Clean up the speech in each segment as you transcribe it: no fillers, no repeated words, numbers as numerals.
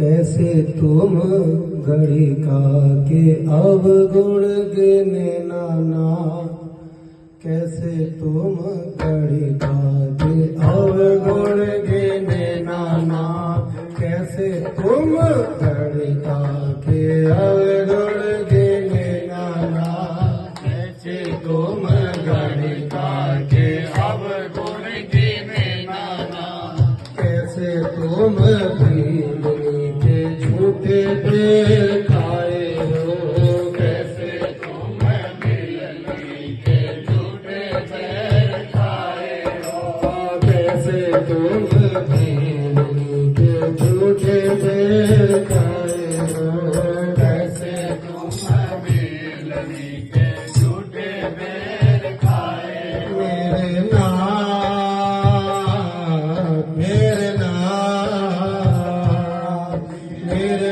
कैसे तुम गणिका के अवगुण गिने नाना, कैसे तुम गणिका के अवगुण गिने नाना, कैसे तुम गणिका के अवगुण गिने नाना, कैसे तुम गणिका के अवगुण गिने नाना, कैसे तुम झूठे बेर खाए हो, कैसे तुम मिलनी के झूठे बेर खाए हो, कैसे तुम मिलनी के झूठे बेर खाए हो, कैसे तुम मिलनी के झूठे बेर खाए हो। मेरे नाथ मेरे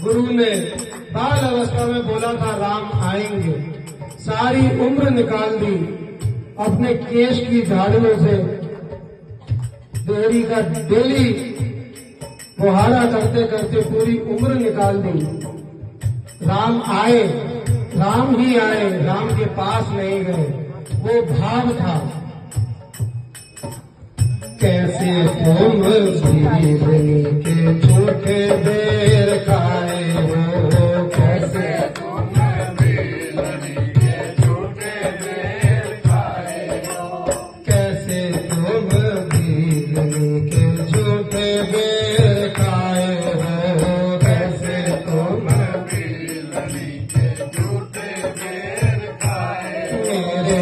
गुरु ने बाल अवस्था में बोला था राम आएंगे, सारी उम्र निकाल दी अपने केश की झाड़ियों से, देरी का डेली मुहारा करते करते पूरी उम्र निकाल दी। राम आए, राम ही आए, राम के पास नहीं गए, वो भाव था। कैसे तुम जीवनी के झूठे बेर खाए हो, कैसे तुम जीवनी के झूठे बेर खाए हो, कैसे तुम जीवनी के झूठे बेर खाए हो, कैसे तुम जीवनी के झूठे बेर खाए हो। मेरे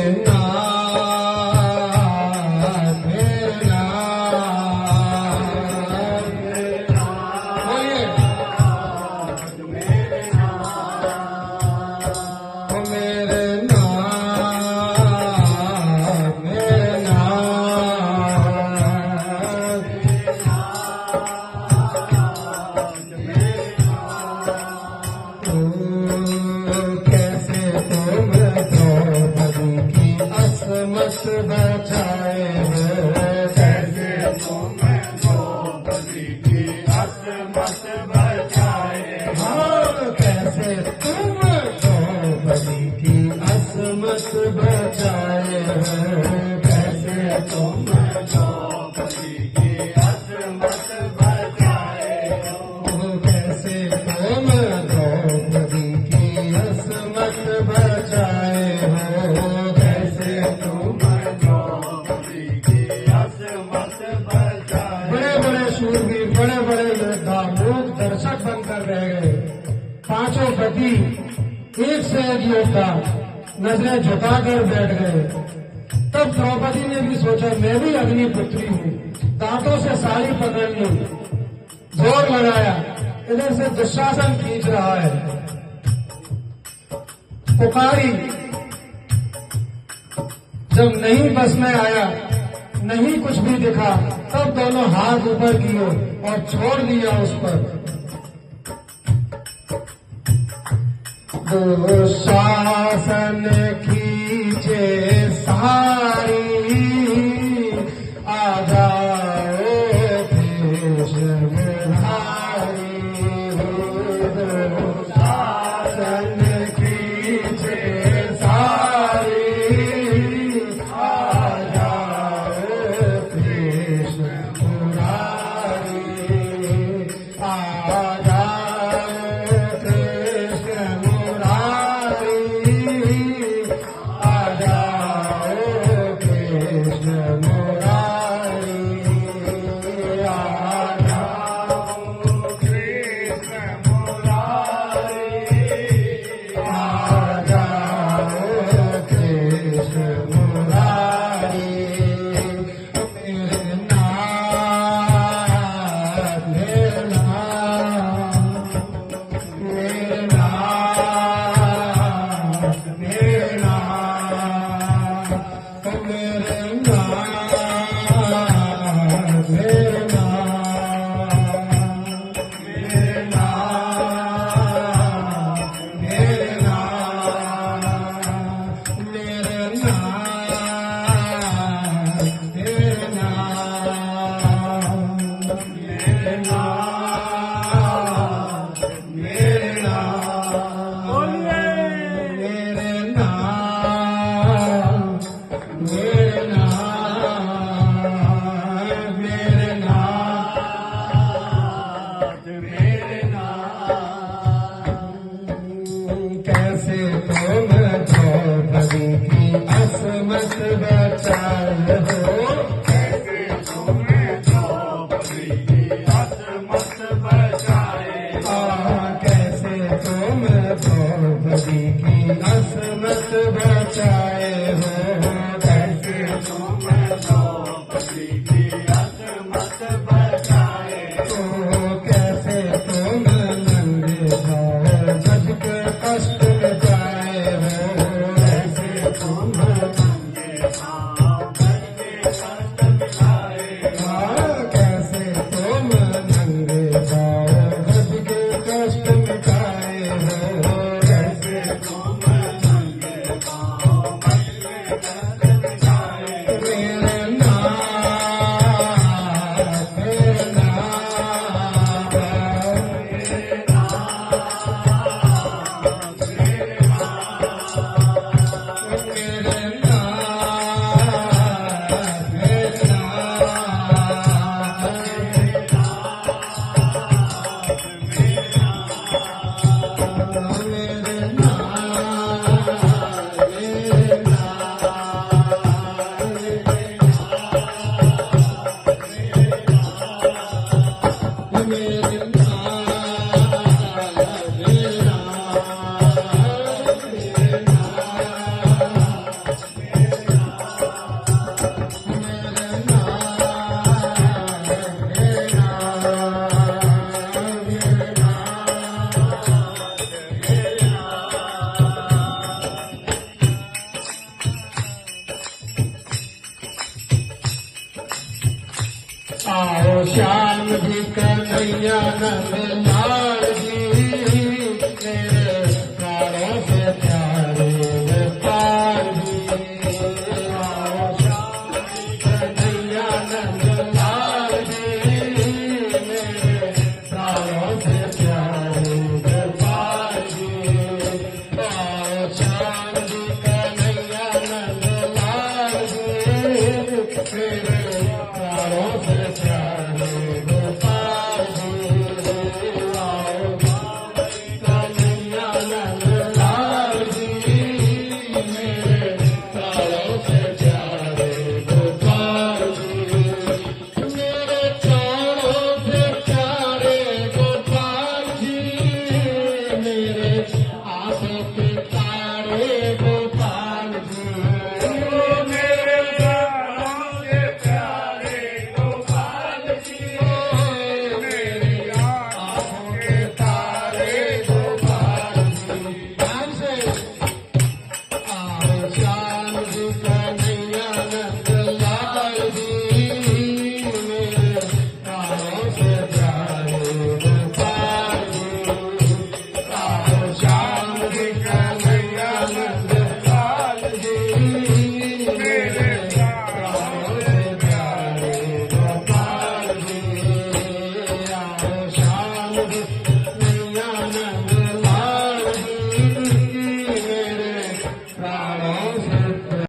मत बचाए हो, कैसे तुम द्रौपदी की असमत बचाए हो, कैसे तुम द्रौपदी की असमत बचाए हो, कैसे तुम द्रौपदी की असमत बचाए हो, कैसे तुम द्रौपदी की असमत बचाए हो, शूरवीर बड़े बड़े योद्धा लोग दर्शक बनकर रह गए। पांचों पति एक से एक योद्धा नजरें झुकाकर बैठ गए। तब द्रौपदी ने भी सोचा मैं भी अग्निपुत्री हूँ, दांतों से साड़ी पकड़ ली, जोर लगाया, इधर से दुशासन खींच रहा है, पुकारी, जब नहीं बस में आया, नहीं कुछ भी दिखा, तब दोनों हाथ ऊपर किए और छोड़ दिया उस पर। दुशासन खींचे सारी, आ जाओ कृष्णधारी, दुशासन खींचे सारी, भैया न